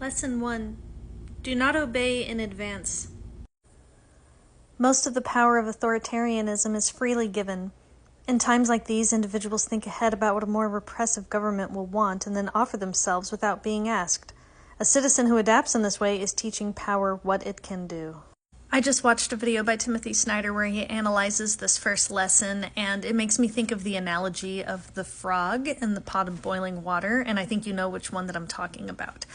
Lesson 1. Do not obey in advance. Most of the power of authoritarianism is freely given. In times like these, individuals think ahead about what a more repressive government will want and then offer themselves without being asked. A citizen who adapts in this way is teaching power what it can do. I just watched a video by Timothy Snyder where he analyzes this first lesson, and it makes me think of the analogy of the frog in the pot of boiling water, and I think you know which one that I'm talking about.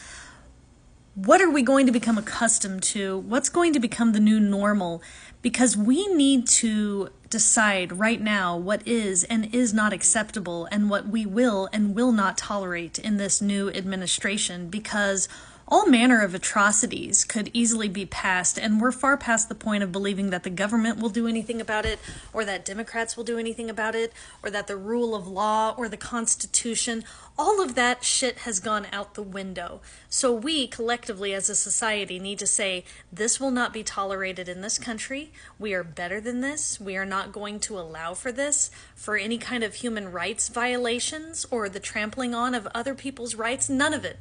What are we going to become accustomed to? What's going to become the new normal? Because we need to decide right now what is and is not acceptable and what we will and will not tolerate in this new administration, because all manner of atrocities could easily be passed, and we're far past the point of believing that the government will do anything about it, or that Democrats will do anything about it, or that the rule of law or the Constitution, all of that shit has gone out the window. So we collectively as a society need to say, this will not be tolerated in this country. We are better than this. We are not going to allow for this, for any kind of human rights violations or the trampling on of other people's rights. None of it.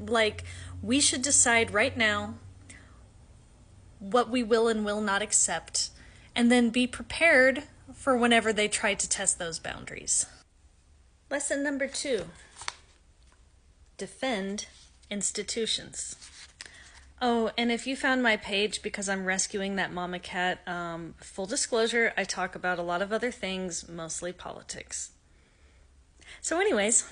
We should decide right now what we will and will not accept, and then be prepared for whenever they try to test those boundaries. Lesson number 2. Defend institutions. Oh, and if you found my page because I'm rescuing that mama cat, full disclosure, I talk about a lot of other things, mostly politics. So anyways,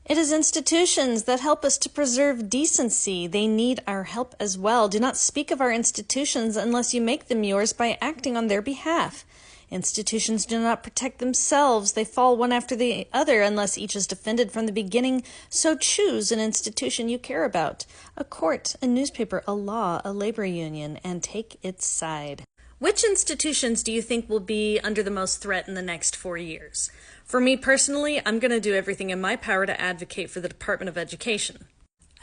it is institutions that help us to preserve decency. They need our help as well. Do not speak of our institutions unless you make them yours by acting on their behalf. Institutions do not protect themselves. They fall one after the other unless each is defended from the beginning. So choose an institution you care about. A court, a newspaper, a law, a labor union, and take its side. Which institutions do you think will be under the most threat in the next 4 years? For me personally, I'm going to do everything in my power to advocate for the Department of Education.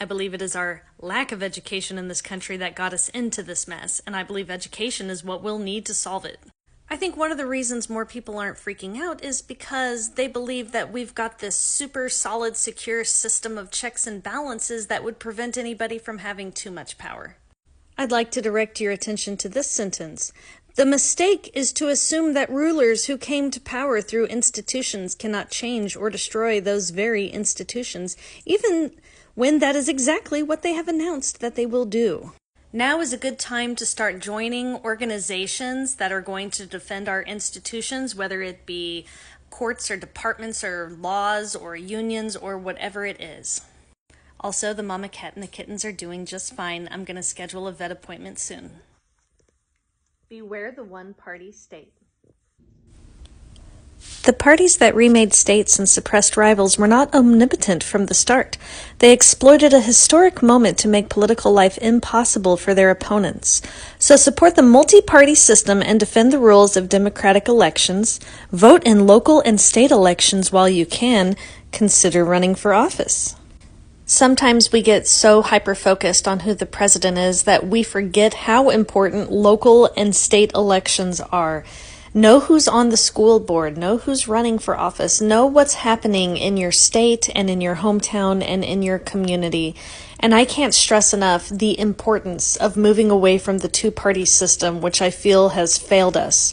I believe it is our lack of education in this country that got us into this mess, and I believe education is what we'll need to solve it. I think one of the reasons more people aren't freaking out is because they believe that we've got this super solid, secure system of checks and balances that would prevent anybody from having too much power. I'd like to direct your attention to this sentence. The mistake is to assume that rulers who came to power through institutions cannot change or destroy those very institutions, even when that is exactly what they have announced that they will do. Now is a good time to start joining organizations that are going to defend our institutions, whether it be courts or departments or laws or unions or whatever it is. Also, the mama cat and the kittens are doing just fine. I'm going to schedule a vet appointment soon. Beware the one-party state. The parties that remade states and suppressed rivals were not omnipotent from the start. They exploited a historic moment to make political life impossible for their opponents. So support the multi-party system and defend the rules of democratic elections. Vote in local and state elections while you can. Consider running for office. Sometimes we get so hyper-focused on who the president is that we forget how important local and state elections are. Know who's on the school board, know who's running for office, know what's happening in your state and in your hometown and in your community. And I can't stress enough the importance of moving away from the two-party system, which I feel has failed us.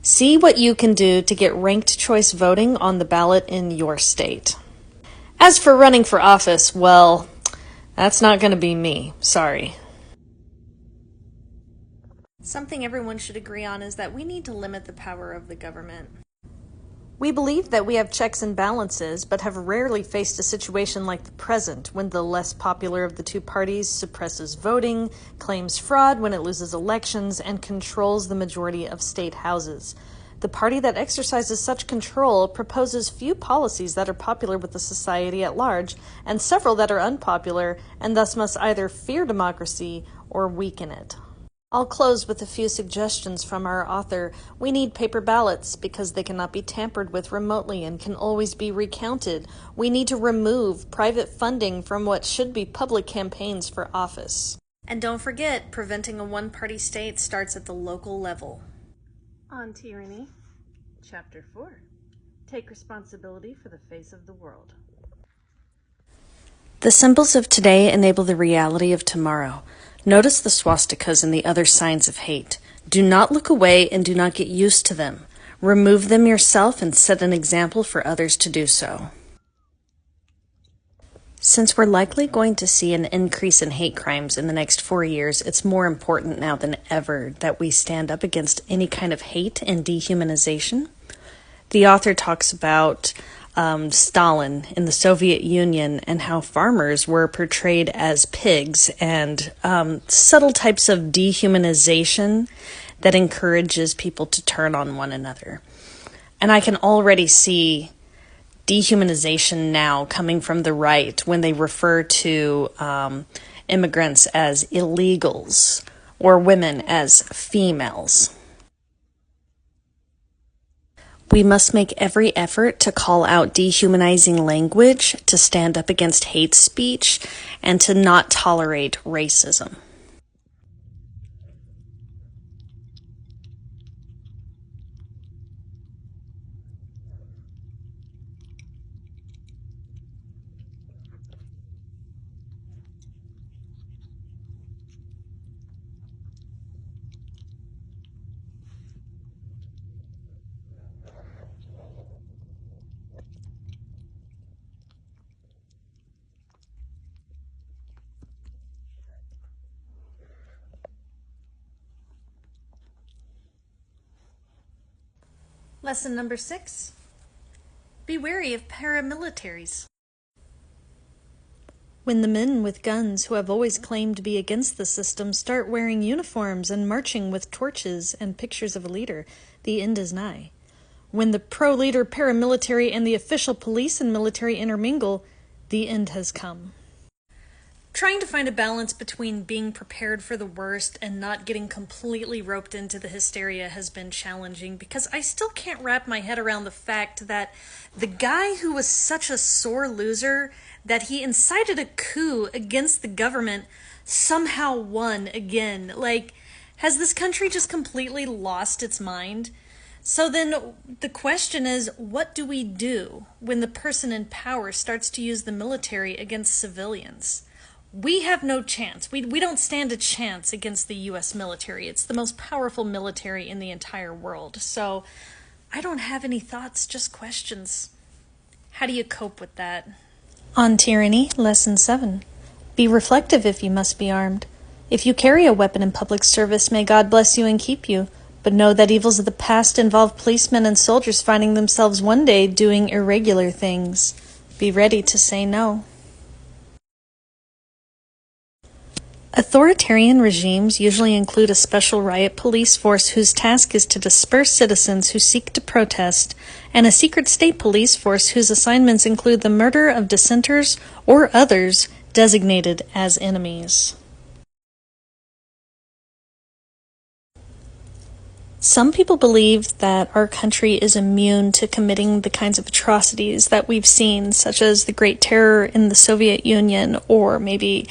See what you can do to get ranked choice voting on the ballot in your state. As for running for office, well, that's not going to be me. Sorry. Something everyone should agree on is that we need to limit the power of the government. We believe that we have checks and balances, but have rarely faced a situation like the present, when the less popular of the two parties suppresses voting, claims fraud when it loses elections, and controls the majority of state houses. The party that exercises such control proposes few policies that are popular with the society at large, and several that are unpopular, and thus must either fear democracy or weaken it. I'll close with a few suggestions from our author. We need paper ballots because they cannot be tampered with remotely and can always be recounted. We need to remove private funding from what should be public campaigns for office. And don't forget, preventing a one-party state starts at the local level. On Tyranny, Chapter 4. Take responsibility for the face of the world. The symbols of today enable the reality of tomorrow. Notice the swastikas and the other signs of hate. Do not look away and do not get used to them. Remove them yourself and set an example for others to do so. Since we're likely going to see an increase in hate crimes in the next 4 years, it's more important now than ever that we stand up against any kind of hate and dehumanization. The author talks about Stalin in the Soviet Union and how farmers were portrayed as pigs and subtle types of dehumanization that encourages people to turn on one another. And I can already see dehumanization now coming from the right when they refer to immigrants as illegals or women as females. We must make every effort to call out dehumanizing language, to stand up against hate speech, and to not tolerate racism. Lesson number 6. Be wary of paramilitaries. When the men with guns who have always claimed to be against the system start wearing uniforms and marching with torches and pictures of a leader, the end is nigh. When the pro-leader paramilitary and the official police and military intermingle, the end has come. Trying to find a balance between being prepared for the worst and not getting completely roped into the hysteria has been challenging because I still can't wrap my head around the fact that the guy who was such a sore loser that he incited a coup against the government somehow won again. Like, has this country just completely lost its mind? So then the question is, what do we do when the person in power starts to use the military against civilians? We have no chance. We don't stand a chance against the U.S. military. It's the most powerful military in the entire world. So I don't have any thoughts, just questions. How do you cope with that? On Tyranny, Lesson 7. Be reflective if you must be armed. If you carry a weapon in public service, may God bless you and keep you. But know that evils of the past involve policemen and soldiers finding themselves one day doing irregular things. Be ready to say no. Authoritarian regimes usually include a special riot police force whose task is to disperse citizens who seek to protest, and a secret state police force whose assignments include the murder of dissenters or others designated as enemies. Some people believe that our country is immune to committing the kinds of atrocities that we've seen, such as the Great Terror in the Soviet Union or maybe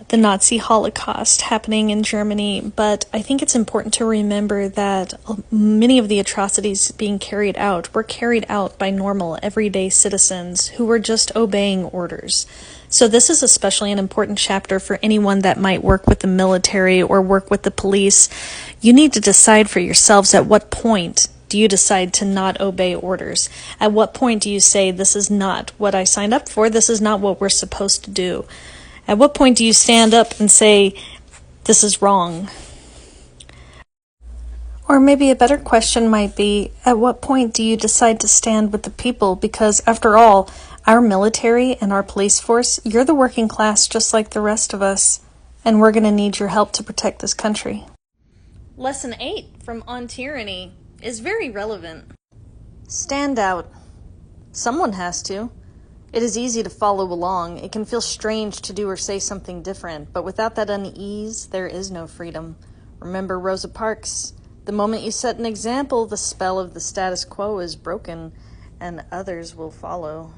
the Nazi Holocaust happening in Germany, but I think it's important to remember that many of the atrocities being carried out were carried out by normal, everyday citizens who were just obeying orders. So this is especially an important chapter for anyone that might work with the military or work with the police. You need to decide for yourselves at what point do you decide to not obey orders? At what point do you say, this is not what I signed up for, this is not what we're supposed to do? At what point do you stand up and say, this is wrong? Or maybe a better question might be, at what point do you decide to stand with the people? Because after all, our military and our police force, you're the working class just like the rest of us, and we're going to need your help to protect this country. Lesson 8 from On Tyranny is very relevant. Stand out. Someone has to. It is easy to follow along. It can feel strange to do or say something different, but without that unease, there is no freedom. Remember Rosa Parks. The moment you set an example, the spell of the status quo is broken, and others will follow.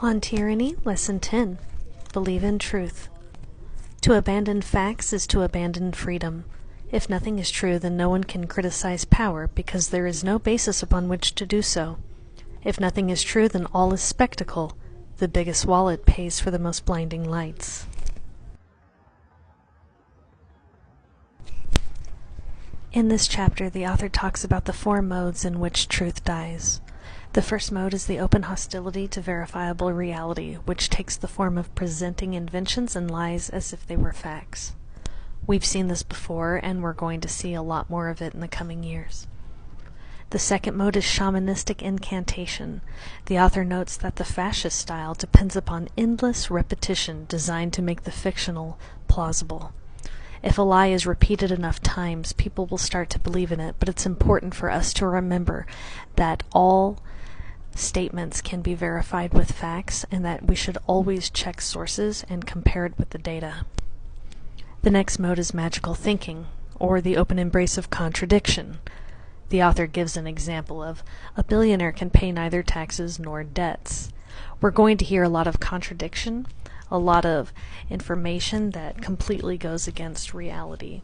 On Tyranny, Lesson 10. Believe in truth. To abandon facts is to abandon freedom. If nothing is true, then no one can criticize power, because there is no basis upon which to do so. If nothing is true, then all is spectacle. The biggest wallet pays for the most blinding lights. In this chapter, the author talks about the 4 modes in which truth dies. The first mode is the open hostility to verifiable reality, which takes the form of presenting inventions and lies as if they were facts. We've seen this before, and we're going to see a lot more of it in the coming years. The second mode is shamanistic incantation. The author notes that the fascist style depends upon endless repetition designed to make the fictional plausible. If a lie is repeated enough times, people will start to believe in it, but it's important for us to remember that all statements can be verified with facts and that we should always check sources and compare it with the data. The next mode is magical thinking, or the open embrace of contradiction. The author gives an example of a billionaire can pay neither taxes nor debts. We're going to hear a lot of contradiction, a lot of information that completely goes against reality,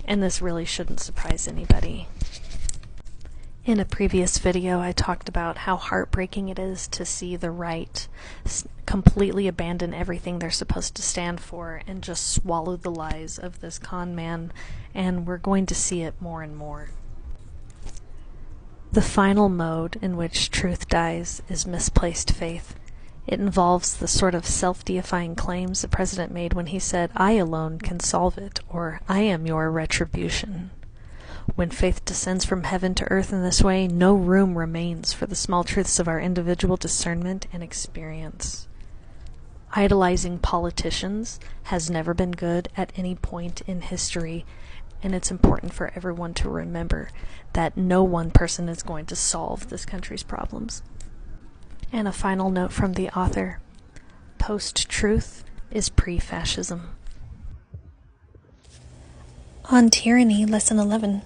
and this really shouldn't surprise anybody. In a previous video, I talked about how heartbreaking it is to see the right completely abandon everything they're supposed to stand for and just swallow the lies of this con man, and we're going to see it more and more. The final mode in which truth dies is misplaced faith. It involves the sort of self-deifying claims the president made when he said, "I alone can solve it," or "I am your retribution." When faith descends from heaven to earth in this way, no room remains for the small truths of our individual discernment and experience. Idolizing politicians has never been good at any point in history, and it's important for everyone to remember that no one person is going to solve this country's problems. And a final note from the author: post-truth is pre-fascism. On Tyranny, Lesson 11.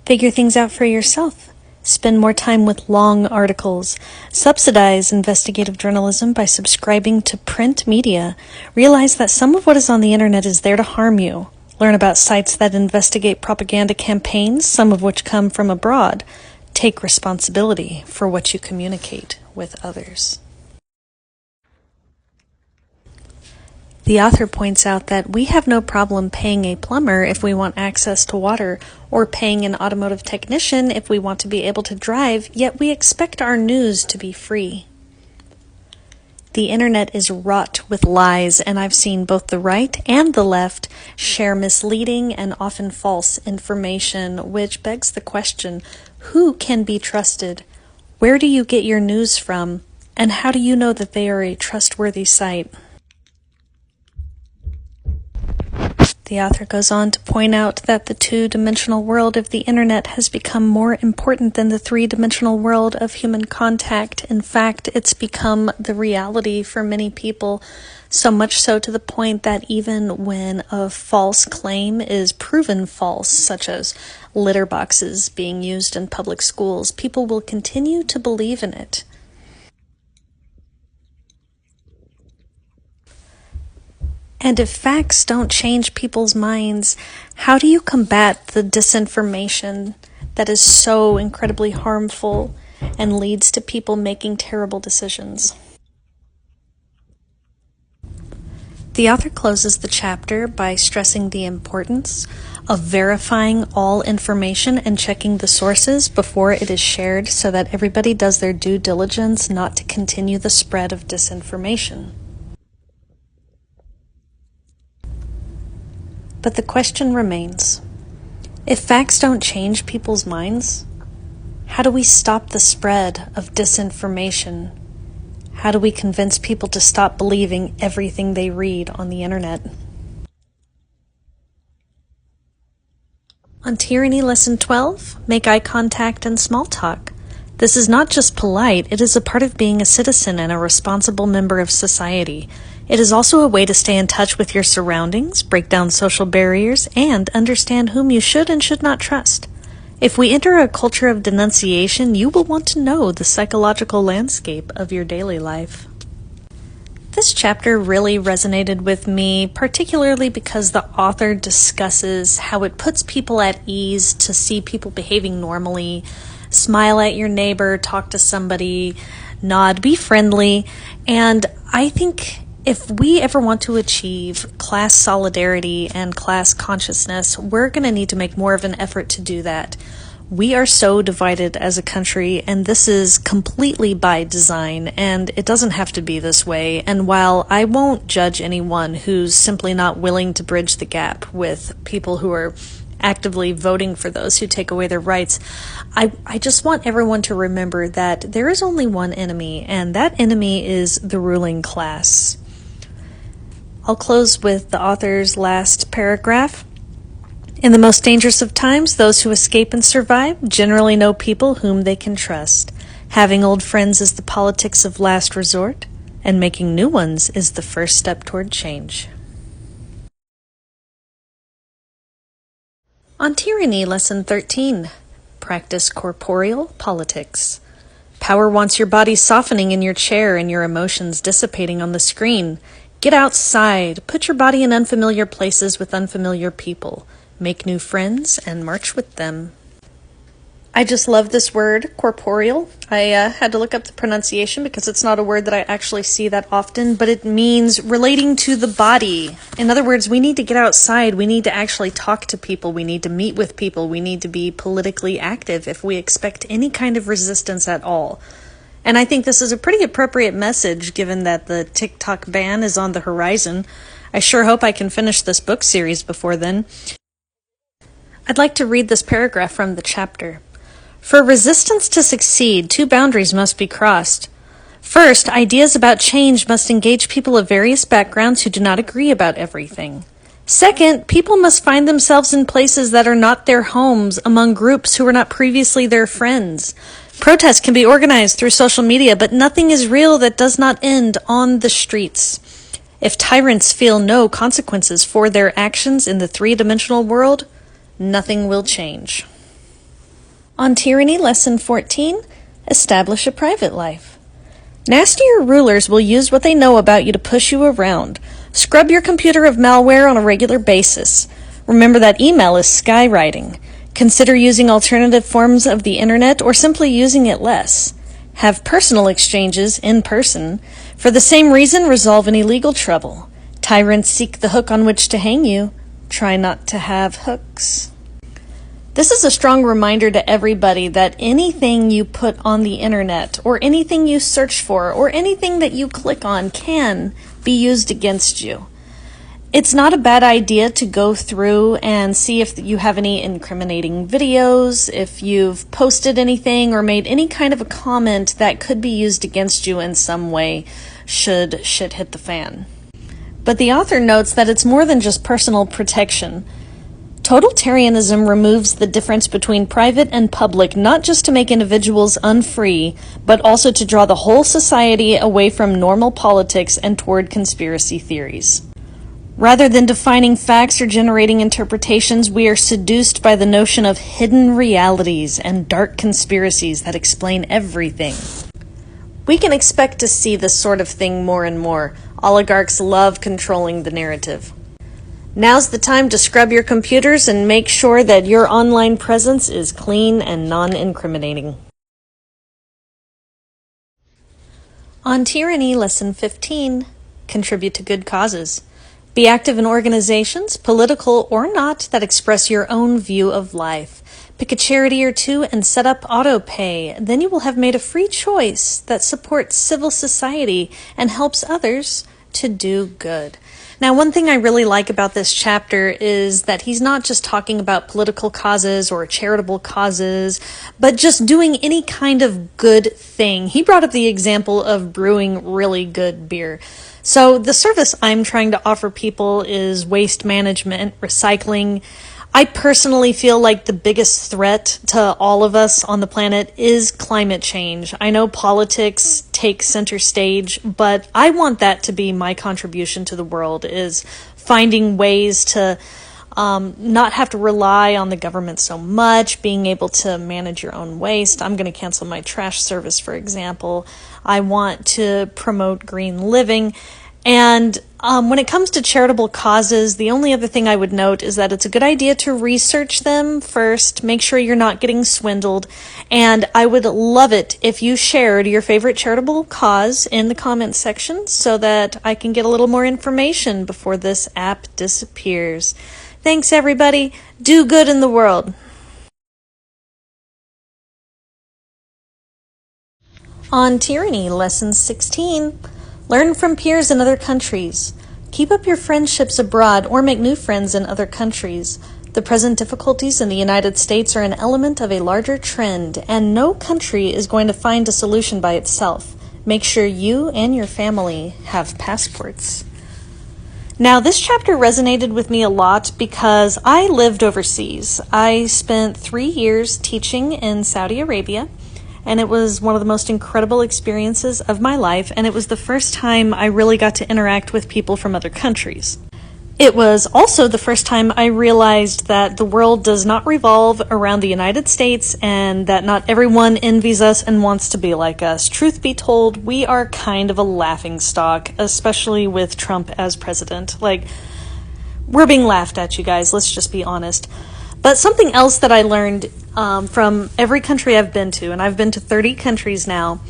Figure things out for yourself. Spend more time with long articles. Subsidize investigative journalism by subscribing to print media. Realize that some of what is on the internet is there to harm you. Learn about sites that investigate propaganda campaigns, some of which come from abroad. Take responsibility for what you communicate with others. The author points out that we have no problem paying a plumber if we want access to water, or paying an automotive technician if we want to be able to drive, yet we expect our news to be free. The internet is wrought with lies, and I've seen both the right and the left share misleading and often false information, which begs the question, who can be trusted? Where do you get your news from? And how do you know that they are a trustworthy site? The author goes on to point out that the 2-dimensional world of the internet has become more important than the 3-dimensional world of human contact. In fact, it's become the reality for many people, so much so to the point that even when a false claim is proven false, such as litter boxes being used in public schools, people will continue to believe in it. And if facts don't change people's minds, how do you combat the disinformation that is so incredibly harmful and leads to people making terrible decisions? The author closes the chapter by stressing the importance of verifying all information and checking the sources before it is shared so that everybody does their due diligence not to continue the spread of disinformation. But the question remains, if facts don't change people's minds, how do we stop the spread of disinformation? How do we convince people to stop believing everything they read on the internet? On Tyranny, Lesson 12, make eye contact and small talk. This is not just polite, it is a part of being a citizen and a responsible member of society. It is also a way to stay in touch with your surroundings, break down social barriers, and understand whom you should and should not trust. If we enter a culture of denunciation, you will want to know the psychological landscape of your daily life. This chapter really resonated with me, particularly because the author discusses how it puts people at ease to see people behaving normally, smile at your neighbor, talk to somebody, nod, be friendly. And I think if we ever want to achieve class solidarity and class consciousness, we're going to need to make more of an effort to do that. We are so divided as a country, and this is completely by design, and it doesn't have to be this way. And while I won't judge anyone who's simply not willing to bridge the gap with people who are actively voting for those who take away their rights, I just want everyone to remember that there is only one enemy, and that enemy is the ruling class. I'll close with the author's last paragraph. In the most dangerous of times, those who escape and survive generally know people whom they can trust. Having old friends is the politics of last resort, and making new ones is the first step toward change. On Tyranny, Lesson 13. Practice corporeal politics. Power wants your body softening in your chair and your emotions dissipating on the screen. Get outside. Put your body in unfamiliar places with unfamiliar people. Make new friends and march with them. I just love this word, corporeal. I had to look up the pronunciation because it's not a word that I actually see that often, but it means relating to the body. In other words, we need to get outside. We need to actually talk to people. We need to meet with people. We need to be politically active if we expect any kind of resistance at all. And I think this is a pretty appropriate message given that the Tik Tok ban is on the horizon. I sure hope I can finish this book series before then. I'd like to read this paragraph from the chapter. For resistance to succeed, two boundaries must be crossed. First, ideas about change must engage people of various backgrounds who do not agree about everything. Second, people must find themselves in places that are not their homes, among groups who were not previously their friends. Protests can be organized through social media, but nothing is real that does not end on the streets. If tyrants feel no consequences for their actions in the three-dimensional world, nothing will change. On Tyranny, Lesson 14, establish a private life. Nastier rulers will use what they know about you to push you around. Scrub your computer of malware on a regular basis. Remember that email is skywriting. Consider using alternative forms of the internet or simply using it less. Have personal exchanges in person. For the same reason, resolve any legal trouble. Tyrants seek the hook on which to hang you. Try not to have hooks. This is a strong reminder to everybody that anything you put on the internet or anything you search for or anything that you click on can be used against you. It's not a bad idea to go through and see if you have any incriminating videos, if you've posted anything or made any kind of a comment that could be used against you in some way should shit hit the fan. But the author notes that it's more than just personal protection. Totalitarianism removes the difference between private and public, not just to make individuals unfree, but also to draw the whole society away from normal politics and toward conspiracy theories. Rather than defining facts or generating interpretations, we are seduced by the notion of hidden realities and dark conspiracies that explain everything. We can expect to see this sort of thing more and more. Oligarchs love controlling the narrative. Now's the time to scrub your computers and make sure that your online presence is clean and non-incriminating. On Tyranny, Lesson 15, contribute to good causes. Be active in organizations, political or not, that express your own view of life. Pick a charity or two and set up auto-pay. Then you will have made a free choice that supports civil society and helps others to do good. Now, one thing I really like about this chapter is that he's not just talking about political causes or charitable causes, but just doing any kind of good thing. He brought up the example of brewing really good beer. So the service I'm trying to offer people is waste management, recycling. I personally feel like the biggest threat to all of us on the planet is climate change. I know politics takes center stage, but I want that to be my contribution to the world, is finding ways to not have to rely on the government so much, being able to manage your own waste. I'm going to cancel my trash service, for example. I want to promote green living. And when it comes to charitable causes, the only other thing I would note is that it's a good idea to research them first, make sure you're not getting swindled, and I would love it if you shared your favorite charitable cause in the comments section so that I can get a little more information before this app disappears. Thanks, everybody. Do good in the world. On Tyranny, Lesson 16. Learn from peers in other countries. Keep up your friendships abroad or make new friends in other countries. The present difficulties in the United States are an element of a larger trend, and no country is going to find a solution by itself. Make sure you and your family have passports. Now, this chapter resonated with me a lot because I lived overseas. I spent 3 years teaching in Saudi Arabia, and it was one of the most incredible experiences of my life, and it was the first time I really got to interact with people from other countries. It was also the first time I realized that the world does not revolve around the United States and that not everyone envies us and wants to be like us. Truth be told, we are kind of a laughingstock, especially with Trump as president. Like, we're being laughed at, you guys. Let's just be honest. But something else that I learned from every country I've been to, and I've been to 30 countries now,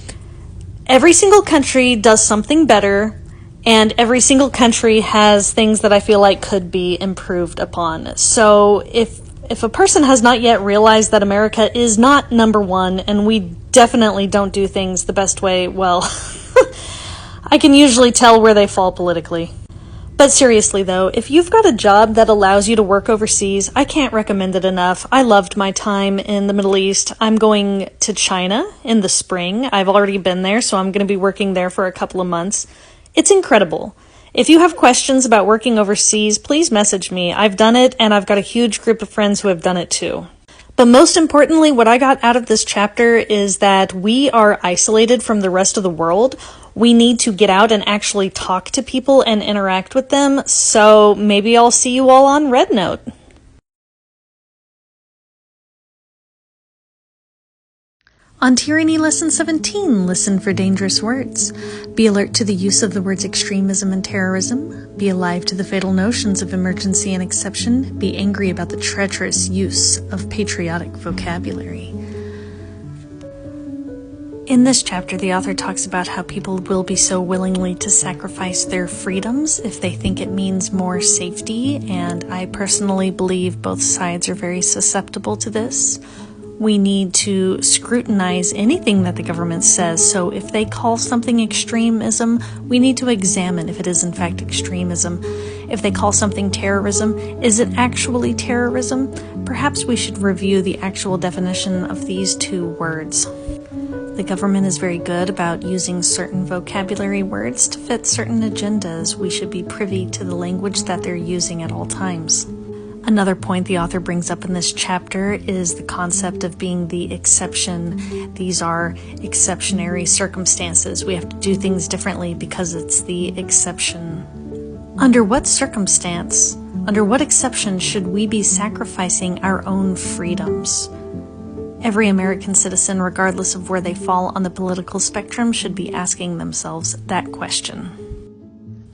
every single country does something better, and every single country has things that I feel like could be improved upon. So if a person has not yet realized that America is not number one, and we definitely don't do things the best way, well, I can usually tell where they fall politically. But seriously though, if you've got a job that allows you to work overseas, I can't recommend it enough. I loved my time in the Middle East. I'm going to China in the spring. I've already been there, so I'm going to be working there for a couple of months. It's incredible. If you have questions about working overseas, please message me. I've done it, and I've got a huge group of friends who have done it too. But most importantly, what I got out of this chapter is that we are isolated from the rest of the world. We need to get out and actually talk to people and interact with them. So maybe I'll see you all on Red Note. On Tyranny Lesson 17, listen for dangerous words. Be alert to the use of the words extremism and terrorism. Be alive to the fatal notions of emergency and exception. Be angry about the treacherous use of patriotic vocabulary. In this chapter, the author talks about how people will be so willingly to sacrifice their freedoms if they think it means more safety, and I personally believe both sides are very susceptible to this. We need to scrutinize anything that the government says, so if they call something extremism, we need to examine if it is in fact extremism. If they call something terrorism, is it actually terrorism? Perhaps we should review the actual definition of these two words. The government is very good about using certain vocabulary words to fit certain agendas. We should be privy to the language that they're using at all times. Another point the author brings up in this chapter is the concept of being the exception. These are exceptionary circumstances. We have to do things differently because it's the exception. Under what circumstance, under what exception should we be sacrificing our own freedoms? Every American citizen, regardless of where they fall on the political spectrum, should be asking themselves that question.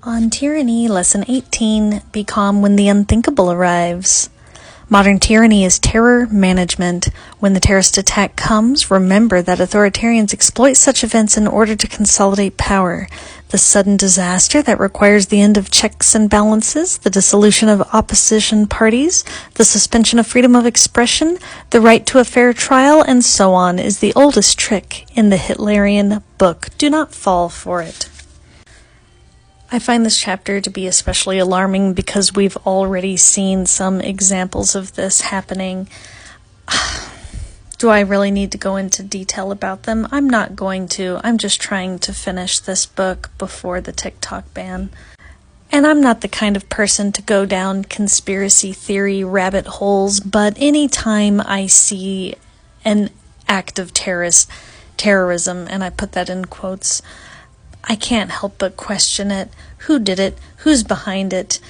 On Tyranny, Lesson 18, be calm when the unthinkable arrives. Modern tyranny is terror management. When the terrorist attack comes, remember that authoritarians exploit such events in order to consolidate power. The sudden disaster that requires the end of checks and balances, the dissolution of opposition parties, the suspension of freedom of expression, the right to a fair trial, and so on, is the oldest trick in the Hitlerian book. Do not fall for it. I find this chapter to be especially alarming because we've already seen some examples of this happening. Do I really need to go into detail about them? I'm not going to. I'm just trying to finish this book before the Tik Tok ban. And I'm not the kind of person to go down conspiracy theory rabbit holes, but anytime I see an act of terrorism, and I put that in quotes, I can't help but question it. Who did it? Who's behind it?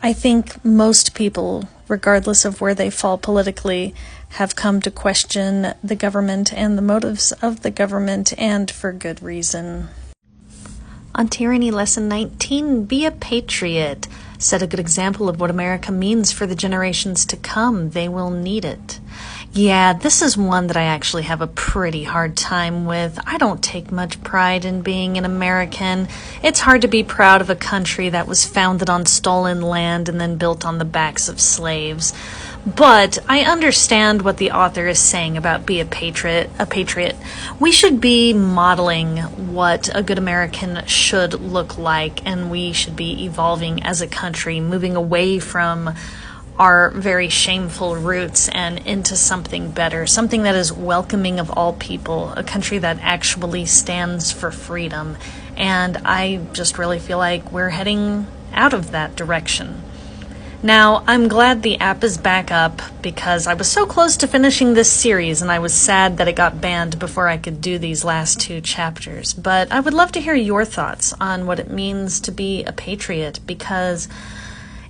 I think most people, regardless of where they fall politically, have come to question the government and the motives of the government, and for good reason. On Tyranny Lesson 19, be a patriot. Set a good example of what America means for the generations to come. They will need it. Yeah, this is one that I actually have a pretty hard time with. I don't take much pride in being an American. It's hard to be proud of a country that was founded on stolen land and then built on the backs of slaves. But I understand what the author is saying about be a patriot. We should be modeling what a good American should look like, and we should be evolving as a country, moving away from our very shameful roots and into something better, something that is welcoming of all people, a country that actually stands for freedom. And I just really feel like we're heading out of that direction. Now, I'm glad the app is back up because I was so close to finishing this series and I was sad that it got banned before I could do these last 2 chapters. But I would love to hear your thoughts on what it means to be a patriot, because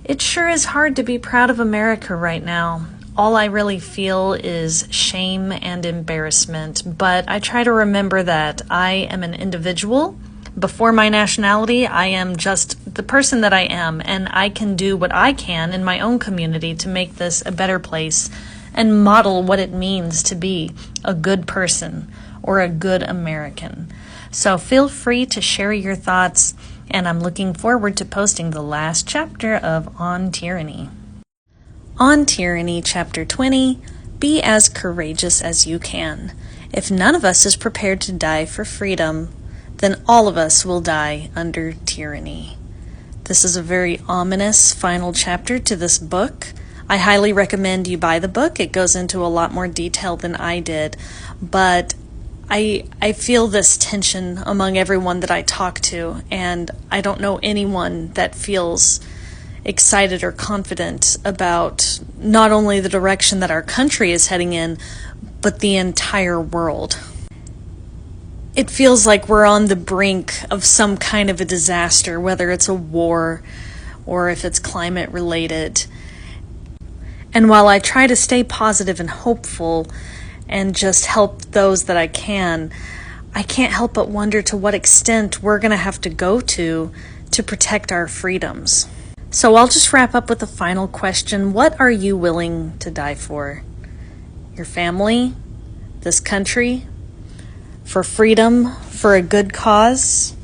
it sure is hard to be proud of America right now. All I really feel is shame and embarrassment, but I try to remember that I am an individual. Before my nationality, I am just the person that I am, and I can do what I can in my own community to make this a better place and model what it means to be a good person or a good American. So feel free to share your thoughts, and I'm looking forward to posting the last chapter of On Tyranny. On Tyranny, Chapter 20, be as courageous as you can. If none of us is prepared to die for freedom, then all of us will die under tyranny. This is a very ominous final chapter to this book. I highly recommend you buy the book. It goes into a lot more detail than I did, but I feel this tension among everyone that I talk to, and I don't know anyone that feels excited or confident about not only the direction that our country is heading in, but the entire world. It feels like we're on the brink of some kind of a disaster, whether it's a war or if it's climate related. And while I try to stay positive and hopeful and just help those that I can't help but wonder to what extent we're going to have to go to protect our freedoms. So I'll just wrap up with a final question. What are you willing to die for? Your family? This country? For freedom, for a good cause?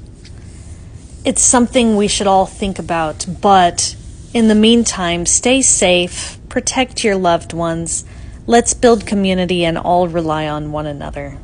It's something we should all think about, but in the meantime, stay safe, protect your loved ones, let's build community and all rely on one another.